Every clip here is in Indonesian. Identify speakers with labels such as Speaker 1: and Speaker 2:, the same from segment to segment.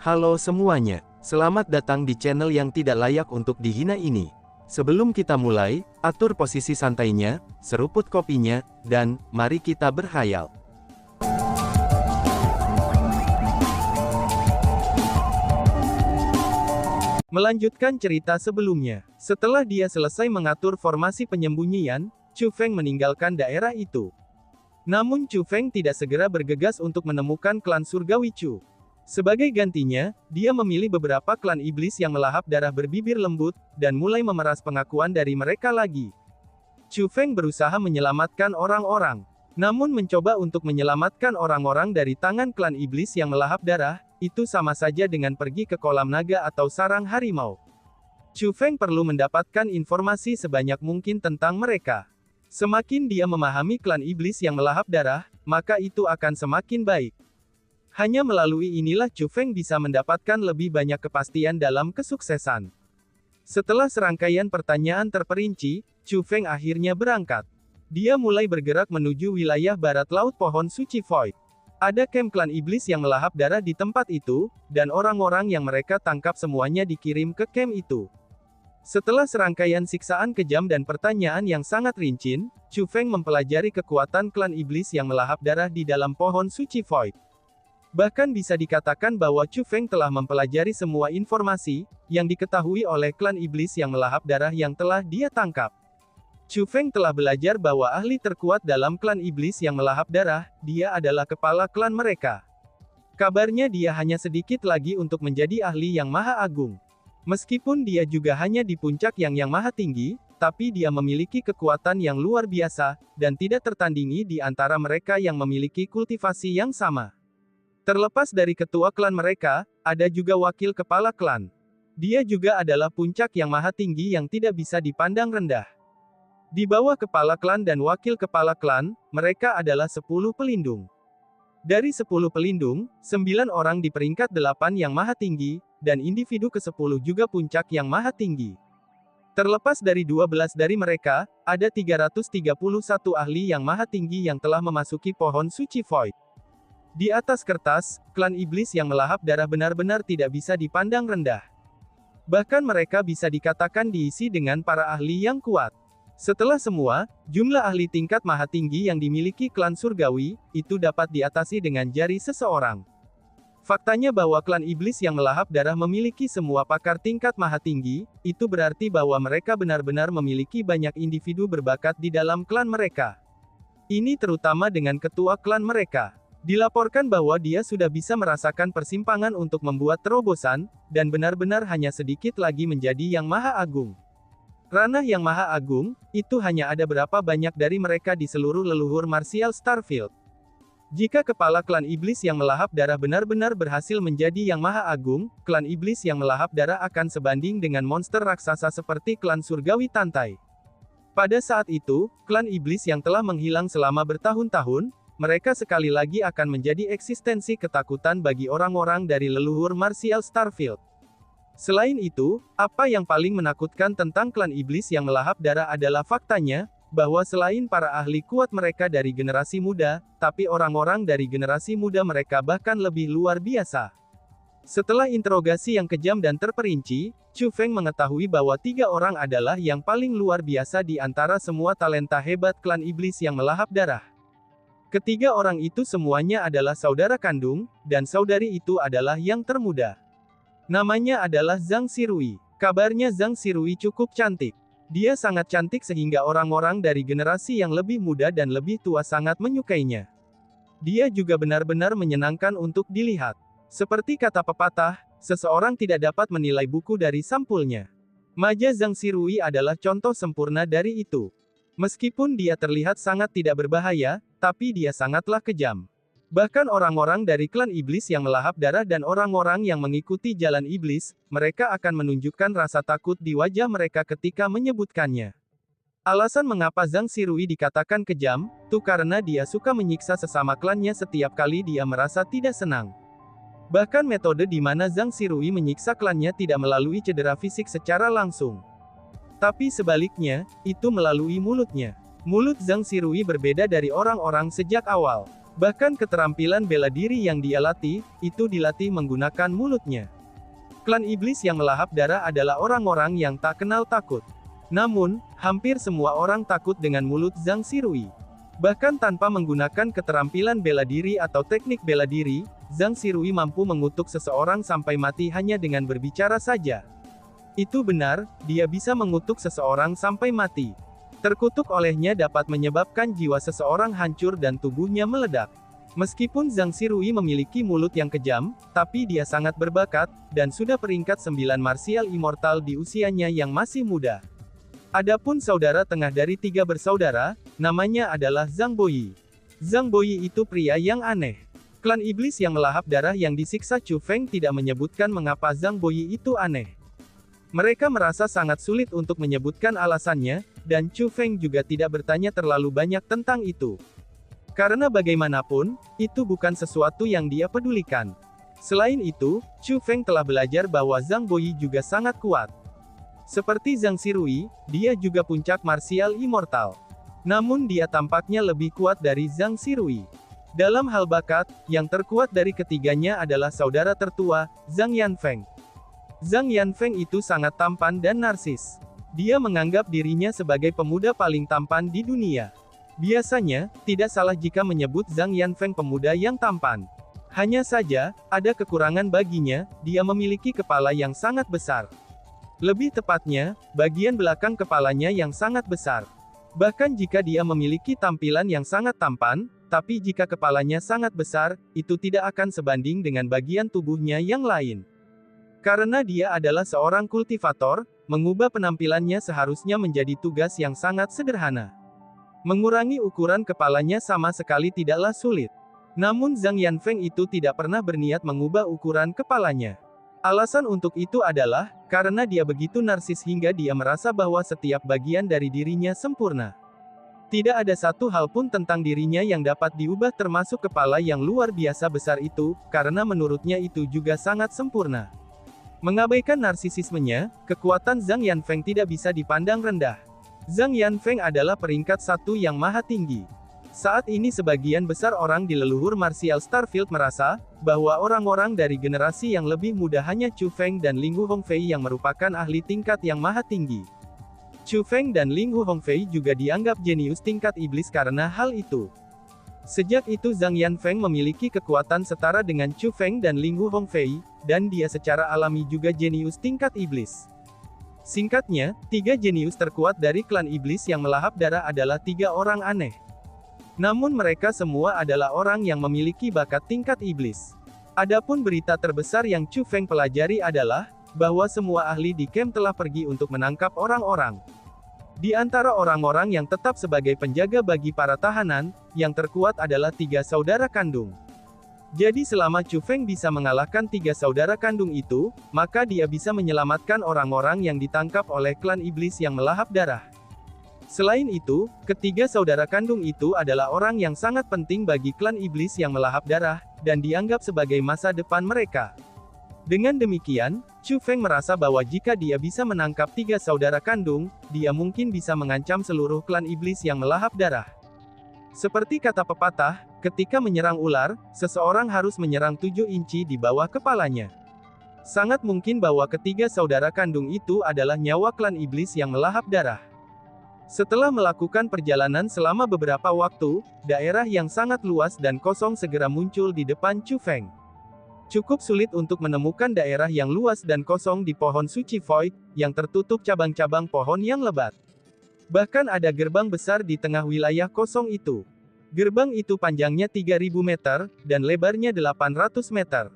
Speaker 1: Halo semuanya, selamat datang di channel yang tidak layak untuk dihina ini. Sebelum kita mulai, atur posisi santainya, seruput kopinya, dan mari kita berhayal. Melanjutkan cerita sebelumnya, setelah dia selesai mengatur formasi penyembunyian, Chu Feng meninggalkan daerah itu. Namun Chu Feng tidak segera bergegas untuk menemukan klan surgawi Chu. Sebagai gantinya, dia memilih beberapa klan iblis yang melahap darah berbibir lembut, dan mulai memeras pengakuan dari mereka lagi. Chu Feng berusaha menyelamatkan orang-orang. Namun mencoba untuk menyelamatkan orang-orang dari tangan klan iblis yang melahap darah, itu sama saja dengan pergi ke kolam naga atau sarang harimau. Chu Feng perlu mendapatkan informasi sebanyak mungkin tentang mereka. Semakin dia memahami klan iblis yang melahap darah, maka itu akan semakin baik. Hanya melalui inilah Chu Feng bisa mendapatkan lebih banyak kepastian dalam kesuksesan. Setelah serangkaian pertanyaan terperinci, Chu Feng akhirnya berangkat. Dia mulai bergerak menuju wilayah barat laut pohon suci Void. Ada camp klan iblis yang melahap darah di tempat itu, dan orang-orang yang mereka tangkap semuanya dikirim ke camp itu. Setelah serangkaian siksaan kejam dan pertanyaan yang sangat rinci, Chu Feng mempelajari kekuatan klan iblis yang melahap darah di dalam pohon suci Void. Bahkan bisa dikatakan bahwa Chu Feng telah mempelajari semua informasi yang diketahui oleh klan iblis yang melahap darah yang telah dia tangkap. Chu Feng telah belajar bahwa ahli terkuat dalam klan iblis yang melahap darah, dia adalah kepala klan mereka. Kabarnya dia hanya sedikit lagi untuk menjadi ahli yang maha agung. Meskipun dia juga hanya di puncak yang maha tinggi, tapi dia memiliki kekuatan yang luar biasa, dan tidak tertandingi di antara mereka yang memiliki kultivasi yang sama. Terlepas dari ketua klan mereka, ada juga wakil kepala klan. Dia juga adalah puncak yang maha tinggi yang tidak bisa dipandang rendah. Di bawah kepala klan dan wakil kepala klan, mereka adalah 10 pelindung. Dari 10 pelindung, 9 orang di peringkat 8 yang maha tinggi, dan individu ke-10 juga puncak yang maha tinggi. Terlepas dari 12 dari mereka, ada 331 ahli yang maha tinggi yang telah memasuki pohon suci Void. Di atas kertas, klan iblis yang melahap darah benar-benar tidak bisa dipandang rendah. Bahkan mereka bisa dikatakan diisi dengan para ahli yang kuat. Setelah semua, jumlah ahli tingkat maha tinggi yang dimiliki klan surgawi, itu dapat diatasi dengan jari seseorang. Faktanya bahwa klan iblis yang melahap darah memiliki semua pakar tingkat maha tinggi, itu berarti bahwa mereka benar-benar memiliki banyak individu berbakat di dalam klan mereka. Ini terutama dengan ketua klan mereka. Dilaporkan bahwa dia sudah bisa merasakan persimpangan untuk membuat terobosan, dan benar-benar hanya sedikit lagi menjadi yang maha agung. Ranah yang maha agung, itu hanya ada berapa banyak dari mereka di seluruh leluhur martial Starfield. Jika kepala klan iblis yang melahap darah benar-benar berhasil menjadi yang maha agung, klan iblis yang melahap darah akan sebanding dengan monster raksasa seperti klan surgawi Tantai. Pada saat itu, klan iblis yang telah menghilang selama bertahun-tahun, mereka sekali lagi akan menjadi eksistensi ketakutan bagi orang-orang dari leluhur martial Starfield. Selain itu, apa yang paling menakutkan tentang klan iblis yang melahap darah adalah faktanya, bahwa selain para ahli kuat mereka dari generasi muda, tapi orang-orang dari generasi muda mereka bahkan lebih luar biasa. Setelah interogasi yang kejam dan terperinci, Chu Feng mengetahui bahwa 3 orang adalah yang paling luar biasa di antara semua talenta hebat klan iblis yang melahap darah. Ketiga orang itu semuanya adalah saudara kandung, dan saudari itu adalah yang termuda. Namanya adalah Zhang Xirui. Kabarnya Zhang Xirui cukup cantik. Dia sangat cantik sehingga orang-orang dari generasi yang lebih muda dan lebih tua sangat menyukainya. Dia juga benar-benar menyenangkan untuk dilihat. Seperti kata pepatah, seseorang tidak dapat menilai buku dari sampulnya. Maja Zhang Xirui adalah contoh sempurna dari itu. Meskipun dia terlihat sangat tidak berbahaya, tapi dia sangatlah kejam. Bahkan orang-orang dari klan iblis yang melahap darah dan orang-orang yang mengikuti jalan iblis, mereka akan menunjukkan rasa takut di wajah mereka ketika menyebutkannya. Alasan mengapa Zhang Xirui dikatakan kejam, itu karena dia suka menyiksa sesama klannya setiap kali dia merasa tidak senang. Bahkan metode di mana Zhang Xirui menyiksa klannya tidak melalui cedera fisik secara langsung. Tapi sebaliknya, itu melalui mulutnya. Mulut Zhang Xirui berbeda dari orang-orang sejak awal. Bahkan keterampilan bela diri yang dia latih, itu dilatih menggunakan mulutnya. Klan iblis yang melahap darah adalah orang-orang yang tak kenal takut. Namun, hampir semua orang takut dengan mulut Zhang Xirui. Bahkan tanpa menggunakan keterampilan bela diri atau teknik bela diri, Zhang Xirui mampu mengutuk seseorang sampai mati hanya dengan berbicara saja. Itu benar, dia bisa mengutuk seseorang sampai mati. Terkutuk olehnya dapat menyebabkan jiwa seseorang hancur dan tubuhnya meledak. Meskipun Zhang Xirui memiliki mulut yang kejam, tapi dia sangat berbakat, dan sudah peringkat 9 martial immortal di usianya yang masih muda. Adapun saudara tengah dari 3 bersaudara, namanya adalah Zhang Boyi. Zhang Boyi itu pria yang aneh. Klan iblis yang melahap darah yang disiksa Chu Feng tidak menyebutkan mengapa Zhang Boyi itu aneh. Mereka merasa sangat sulit untuk menyebutkan alasannya, dan Chu Feng juga tidak bertanya terlalu banyak tentang itu. Karena bagaimanapun, itu bukan sesuatu yang dia pedulikan. Selain itu, Chu Feng telah belajar bahwa Zhang Boyi juga sangat kuat. Seperti Zhang Xirui, dia juga puncak martial immortal. Namun dia tampaknya lebih kuat dari Zhang Xirui. Dalam hal bakat, yang terkuat dari ketiganya adalah saudara tertua, Zhang Yanfeng. Zhang Yanfeng itu sangat tampan dan narsis. Dia menganggap dirinya sebagai pemuda paling tampan di dunia. Biasanya, tidak salah jika menyebut Zhang Yanfeng pemuda yang tampan. Hanya saja, ada kekurangan baginya, dia memiliki kepala yang sangat besar. Lebih tepatnya, bagian belakang kepalanya yang sangat besar. Bahkan jika dia memiliki tampilan yang sangat tampan, tapi jika kepalanya sangat besar, itu tidak akan sebanding dengan bagian tubuhnya yang lain. Karena dia adalah seorang kultivator, mengubah penampilannya seharusnya menjadi tugas yang sangat sederhana. Mengurangi ukuran kepalanya sama sekali tidaklah sulit. Namun Zhang Yanfeng itu tidak pernah berniat mengubah ukuran kepalanya. Alasan untuk itu adalah, karena dia begitu narsis hingga dia merasa bahwa setiap bagian dari dirinya sempurna. Tidak ada satu hal pun tentang dirinya yang dapat diubah termasuk kepala yang luar biasa besar itu, karena menurutnya itu juga sangat sempurna. Mengabaikan narsisismenya, kekuatan Zhang Yanfeng tidak bisa dipandang rendah. Zhang Yanfeng adalah peringkat 1 yang maha tinggi. Saat ini sebagian besar orang di leluhur martial Starfield merasa, bahwa orang-orang dari generasi yang lebih muda hanya Chu Feng dan Ling Hu Hongfei yang merupakan ahli tingkat yang maha tinggi. Chu Feng dan Ling Hu Hongfei juga dianggap jenius tingkat iblis karena hal itu. Sejak itu Zhang Yanfeng memiliki kekuatan setara dengan Chu Feng dan Ling Hu Hongfei, dan dia secara alami juga jenius tingkat iblis. Singkatnya, 3 jenius terkuat dari klan iblis yang melahap darah adalah 3 orang aneh. Namun mereka semua adalah orang yang memiliki bakat tingkat iblis. Adapun berita terbesar yang Chu Feng pelajari adalah, bahwa semua ahli di camp telah pergi untuk menangkap orang-orang. Di antara orang-orang yang tetap sebagai penjaga bagi para tahanan, yang terkuat adalah 3 saudara kandung. Jadi selama Chu Feng bisa mengalahkan 3 saudara kandung itu, maka dia bisa menyelamatkan orang-orang yang ditangkap oleh klan iblis yang melahap darah. Selain itu, ketiga saudara kandung itu adalah orang yang sangat penting bagi klan iblis yang melahap darah, dan dianggap sebagai masa depan mereka. Dengan demikian, Chu Feng merasa bahwa jika dia bisa menangkap 3 saudara kandung, dia mungkin bisa mengancam seluruh klan iblis yang melahap darah. Seperti kata pepatah, ketika menyerang ular, seseorang harus menyerang 7 inci di bawah kepalanya. Sangat mungkin bahwa ketiga saudara kandung itu adalah nyawa klan iblis yang melahap darah. Setelah melakukan perjalanan selama beberapa waktu, daerah yang sangat luas dan kosong segera muncul di depan Chu Feng. Cukup sulit untuk menemukan daerah yang luas dan kosong di pohon suci Void, yang tertutup cabang-cabang pohon yang lebat. Bahkan ada gerbang besar di tengah wilayah kosong itu. Gerbang itu panjangnya 3000 meter, dan lebarnya 800 meter.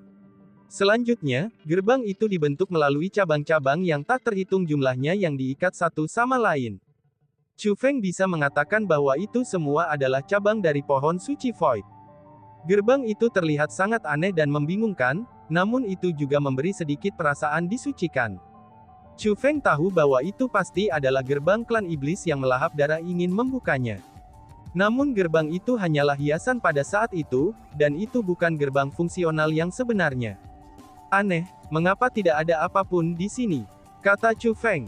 Speaker 1: Selanjutnya, gerbang itu dibentuk melalui cabang-cabang yang tak terhitung jumlahnya yang diikat satu sama lain. Chu Feng bisa mengatakan bahwa itu semua adalah cabang dari pohon suci Void. Gerbang itu terlihat sangat aneh dan membingungkan, namun itu juga memberi sedikit perasaan disucikan. Chu Feng tahu bahwa itu pasti adalah gerbang klan iblis yang melahap darah ingin membukanya. Namun gerbang itu hanyalah hiasan pada saat itu, dan itu bukan gerbang fungsional yang sebenarnya. Aneh, mengapa tidak ada apapun di sini? Kata Chu Feng.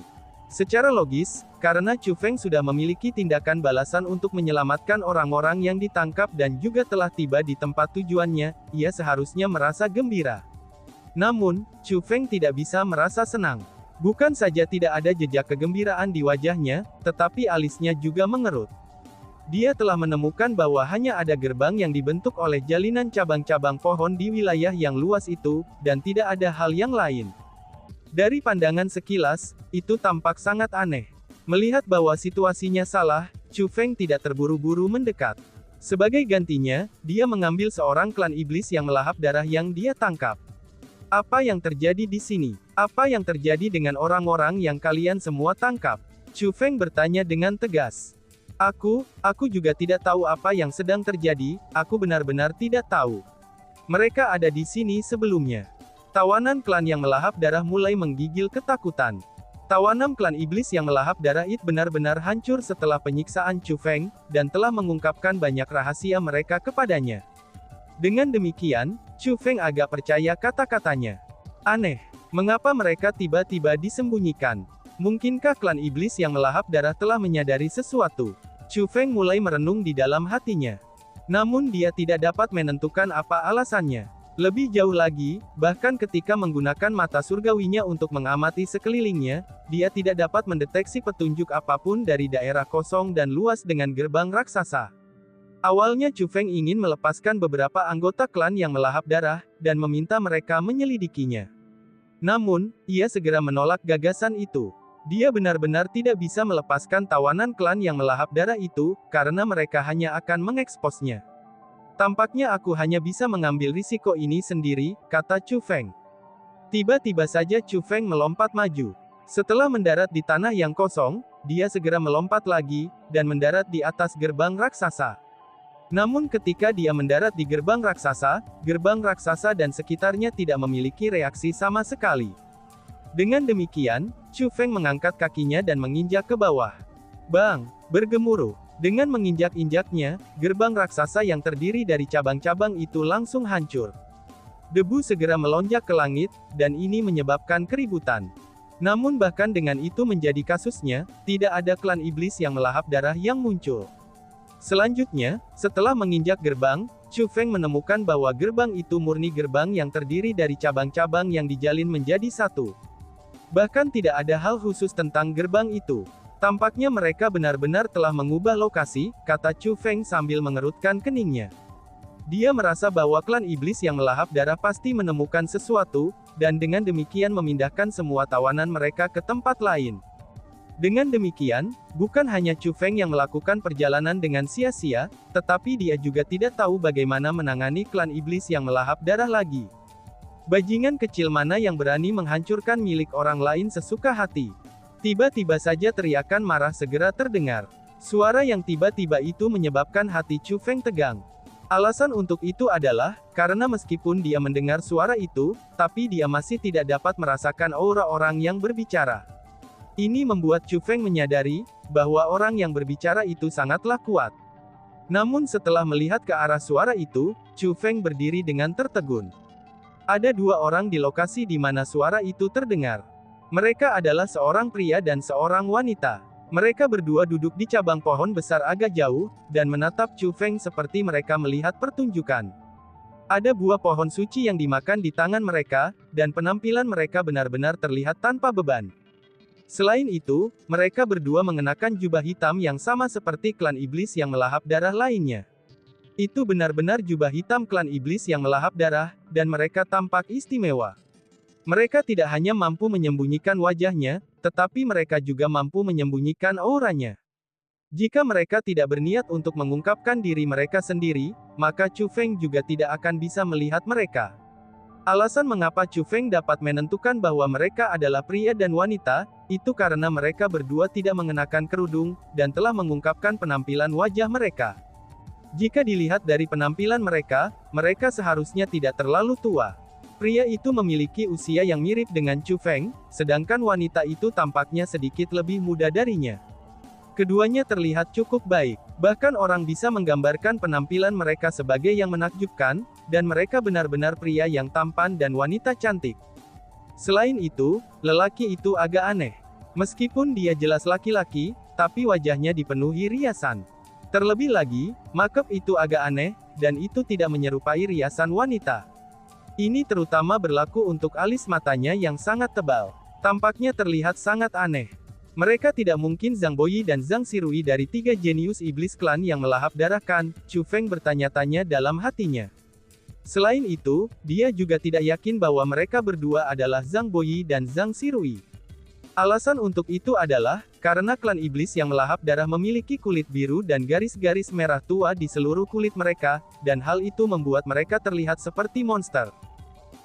Speaker 1: Secara logis, karena Chu Feng sudah memiliki tindakan balasan untuk menyelamatkan orang-orang yang ditangkap dan juga telah tiba di tempat tujuannya, ia seharusnya merasa gembira. Namun, Chu Feng tidak bisa merasa senang. Bukan saja tidak ada jejak kegembiraan di wajahnya, tetapi alisnya juga mengerut. Dia telah menemukan bahwa hanya ada gerbang yang dibentuk oleh jalinan cabang-cabang pohon di wilayah yang luas itu, dan tidak ada hal yang lain. Dari pandangan sekilas, itu tampak sangat aneh. Melihat bahwa situasinya salah, Chu Feng tidak terburu-buru mendekat. Sebagai gantinya, dia mengambil seorang klan iblis yang melahap darah yang dia tangkap. Apa yang terjadi di sini? Apa yang terjadi dengan orang-orang yang kalian semua tangkap? Chu Feng bertanya dengan tegas. Aku juga tidak tahu apa yang sedang terjadi, aku benar-benar tidak tahu. Mereka ada di sini sebelumnya. Tawanan klan yang melahap darah mulai menggigil ketakutan. Tawanan klan iblis yang melahap darah itu benar-benar hancur setelah penyiksaan Chu Feng, dan telah mengungkapkan banyak rahasia mereka kepadanya. Dengan demikian, Chu Feng agak percaya kata-katanya. Aneh, mengapa mereka tiba-tiba disembunyikan? Mungkinkah klan iblis yang melahap darah telah menyadari sesuatu? Chu Feng mulai merenung di dalam hatinya. Namun dia tidak dapat menentukan apa alasannya. Lebih jauh lagi, bahkan ketika menggunakan mata surgawinya untuk mengamati sekelilingnya, dia tidak dapat mendeteksi petunjuk apapun dari daerah kosong dan luas dengan gerbang raksasa. Awalnya Chu Feng ingin melepaskan beberapa anggota klan yang melahap darah, dan meminta mereka menyelidikinya. Namun, ia segera menolak gagasan itu. Dia benar-benar tidak bisa melepaskan tawanan klan yang melahap darah itu, karena mereka hanya akan mengeksposnya. Tampaknya aku hanya bisa mengambil risiko ini sendiri, kata Chu Feng. Tiba-tiba saja Chu Feng melompat maju. Setelah mendarat di tanah yang kosong, dia segera melompat lagi, dan mendarat di atas gerbang raksasa. Namun ketika dia mendarat di gerbang raksasa dan sekitarnya tidak memiliki reaksi sama sekali. Dengan demikian, Chu Feng mengangkat kakinya dan menginjak ke bawah. Bang! Bergemuruh. Dengan menginjak-injaknya, gerbang raksasa yang terdiri dari cabang-cabang itu langsung hancur. Debu segera melonjak ke langit, dan ini menyebabkan keributan. Namun bahkan dengan itu menjadi kasusnya, tidak ada klan iblis yang melahap darah yang muncul. Selanjutnya, setelah menginjak gerbang, Chu Feng menemukan bahwa gerbang itu murni gerbang yang terdiri dari cabang-cabang yang dijalin menjadi satu. Bahkan tidak ada hal khusus tentang gerbang itu. Tampaknya mereka benar-benar telah mengubah lokasi, kata Chu Feng sambil mengerutkan keningnya. Dia merasa bahwa klan iblis yang melahap darah pasti menemukan sesuatu, dan dengan demikian memindahkan semua tawanan mereka ke tempat lain. Dengan demikian, bukan hanya Chu Feng yang melakukan perjalanan dengan sia-sia, tetapi dia juga tidak tahu bagaimana menangani klan iblis yang melahap darah lagi. Bajingan kecil mana yang berani menghancurkan milik orang lain sesuka hati? Tiba-tiba saja teriakan marah segera terdengar. Suara yang tiba-tiba itu menyebabkan hati Chu Feng tegang. Alasan untuk itu adalah, karena meskipun dia mendengar suara itu, tapi dia masih tidak dapat merasakan aura orang yang berbicara. Ini membuat Chu Feng menyadari, bahwa orang yang berbicara itu sangatlah kuat. Namun setelah melihat ke arah suara itu, Chu Feng berdiri dengan tertegun. Ada dua orang di lokasi di mana suara itu terdengar. Mereka adalah seorang pria dan seorang wanita. Mereka berdua duduk di cabang pohon besar agak jauh, dan menatap Chu Feng seperti mereka melihat pertunjukan. Ada buah pohon suci yang dimakan di tangan mereka, dan penampilan mereka benar-benar terlihat tanpa beban. Selain itu, mereka berdua mengenakan jubah hitam yang sama seperti klan iblis yang melahap darah lainnya. Itu benar-benar jubah hitam klan iblis yang melahap darah, dan mereka tampak istimewa. Mereka tidak hanya mampu menyembunyikan wajahnya, tetapi mereka juga mampu menyembunyikan auranya. Jika mereka tidak berniat untuk mengungkapkan diri mereka sendiri, maka Chu Feng juga tidak akan bisa melihat mereka. Alasan mengapa Chu Feng dapat menentukan bahwa mereka adalah pria dan wanita, itu karena mereka berdua tidak mengenakan kerudung, dan telah mengungkapkan penampilan wajah mereka. Jika dilihat dari penampilan mereka, mereka seharusnya tidak terlalu tua. Pria itu memiliki usia yang mirip dengan Chu Feng, sedangkan wanita itu tampaknya sedikit lebih muda darinya. Keduanya terlihat cukup baik, bahkan orang bisa menggambarkan penampilan mereka sebagai yang menakjubkan, dan mereka benar-benar pria yang tampan dan wanita cantik. Selain itu, lelaki itu agak aneh. Meskipun dia jelas laki-laki, tapi wajahnya dipenuhi riasan. Terlebih lagi, makeup itu agak aneh, dan itu tidak menyerupai riasan wanita. Ini terutama berlaku untuk alis matanya yang sangat tebal. Tampaknya terlihat sangat aneh. Mereka tidak mungkin Zhang Boyi dan Zhang Sirui dari 3 jenius iblis klan yang melahap darah kan? Chu Feng bertanya-tanya dalam hatinya. Selain itu, dia juga tidak yakin bahwa mereka berdua adalah Zhang Boyi dan Zhang Sirui. Alasan untuk itu adalah, karena klan iblis yang melahap darah memiliki kulit biru dan garis-garis merah tua di seluruh kulit mereka, dan hal itu membuat mereka terlihat seperti monster.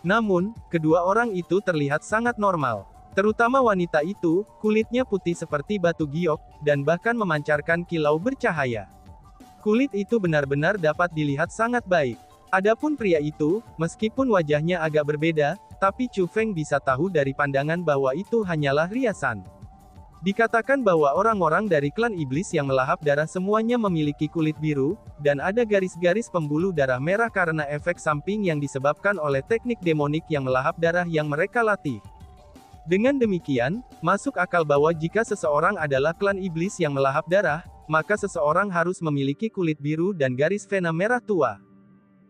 Speaker 1: Namun, kedua orang itu terlihat sangat normal. Terutama wanita itu, kulitnya putih seperti batu giok, dan bahkan memancarkan kilau bercahaya. Kulit itu benar-benar dapat dilihat sangat baik. Adapun pria itu, meskipun wajahnya agak berbeda, tapi Chu Feng bisa tahu dari pandangan bahwa itu hanyalah riasan. Dikatakan bahwa orang-orang dari klan iblis yang melahap darah semuanya memiliki kulit biru, dan ada garis-garis pembuluh darah merah karena efek samping yang disebabkan oleh teknik demonik yang melahap darah yang mereka latih. Dengan demikian, masuk akal bahwa jika seseorang adalah klan iblis yang melahap darah, maka seseorang harus memiliki kulit biru dan garis vena merah tua.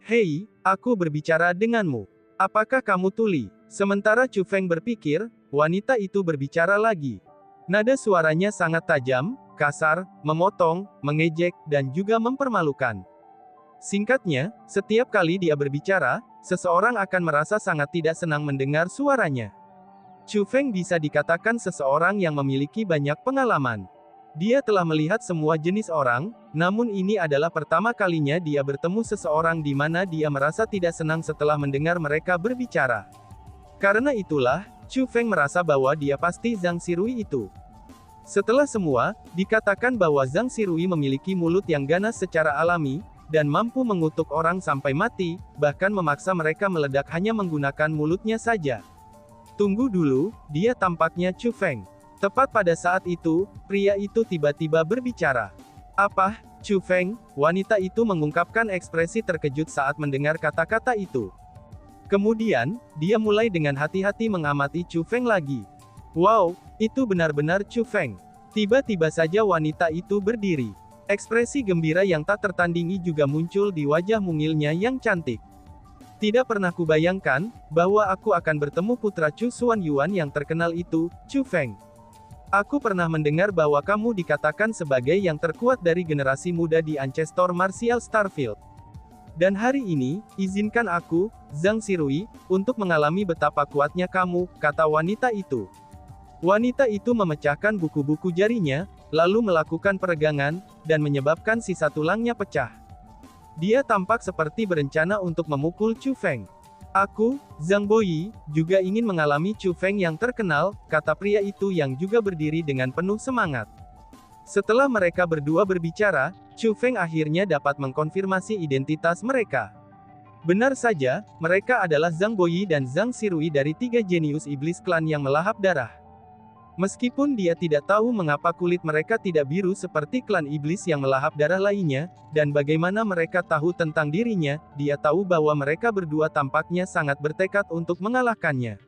Speaker 1: Hei, aku berbicara denganmu. Apakah kamu tuli? Sementara Chu Feng berpikir, wanita itu berbicara lagi. Nada suaranya sangat tajam, kasar, memotong, mengejek, dan juga mempermalukan. Singkatnya, setiap kali dia berbicara, seseorang akan merasa sangat tidak senang mendengar suaranya. Chu Feng bisa dikatakan seseorang yang memiliki banyak pengalaman. Dia telah melihat semua jenis orang, namun ini adalah pertama kalinya dia bertemu seseorang di mana dia merasa tidak senang setelah mendengar mereka berbicara. Karena itulah, Chu Feng merasa bahwa dia pasti Zhang Sirui itu. Setelah semua, dikatakan bahwa Zhang Sirui memiliki mulut yang ganas secara alami, dan mampu mengutuk orang sampai mati, bahkan memaksa mereka meledak hanya menggunakan mulutnya saja. Tunggu dulu, dia tampaknya Chu Feng. Tepat pada saat itu, pria itu tiba-tiba berbicara. Apa, Chu Feng? Wanita itu mengungkapkan ekspresi terkejut saat mendengar kata-kata itu. Kemudian, dia mulai dengan hati-hati mengamati Chu Feng lagi. Wow, itu benar-benar Chu Feng. Tiba-tiba saja wanita itu berdiri. Ekspresi gembira yang tak tertandingi juga muncul di wajah mungilnya yang cantik. Tidak pernah kubayangkan, bahwa aku akan bertemu putra Chu Xuan Yuan yang terkenal itu, Chu Feng. Aku pernah mendengar bahwa kamu dikatakan sebagai yang terkuat dari generasi muda di Ancestor Martial Starfield. Dan hari ini, izinkan aku, Zhang Sirui, untuk mengalami betapa kuatnya kamu, kata wanita itu. Wanita itu memecahkan buku-buku jarinya, lalu melakukan peregangan, dan menyebabkan sisa tulangnya pecah. Dia tampak seperti berencana untuk memukul Chu Feng. Aku, Zhang Boyi, juga ingin mengalami Chu Feng yang terkenal, kata pria itu yang juga berdiri dengan penuh semangat. Setelah mereka berdua berbicara, Chu Feng akhirnya dapat mengkonfirmasi identitas mereka. Benar saja, mereka adalah Zhang Boyi dan Zhang Sirui dari 3 jenius iblis klan yang melahap darah. Meskipun dia tidak tahu mengapa kulit mereka tidak biru seperti klan iblis yang melahap darah lainnya, dan bagaimana mereka tahu tentang dirinya, dia tahu bahwa mereka berdua tampaknya sangat bertekad untuk mengalahkannya.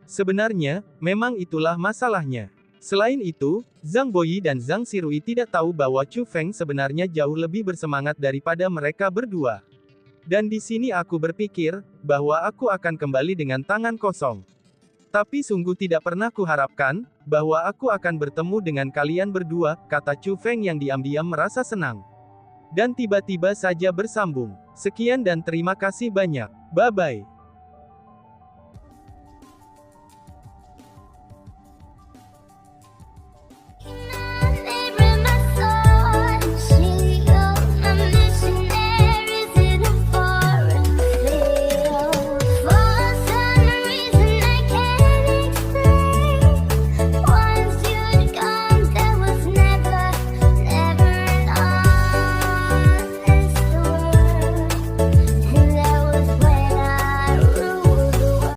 Speaker 1: Sebenarnya, memang itulah masalahnya. Selain itu, Zhang Boyi dan Zhang Sirui tidak tahu bahwa Chu Feng sebenarnya jauh lebih bersemangat daripada mereka berdua. Dan di sini aku berpikir, bahwa aku akan kembali dengan tangan kosong. Tapi sungguh tidak pernah kuharapkan, bahwa aku akan bertemu dengan kalian berdua, kata Chu Feng yang diam-diam merasa senang. Dan tiba-tiba saja bersambung. Sekian dan terima kasih banyak. Bye-bye.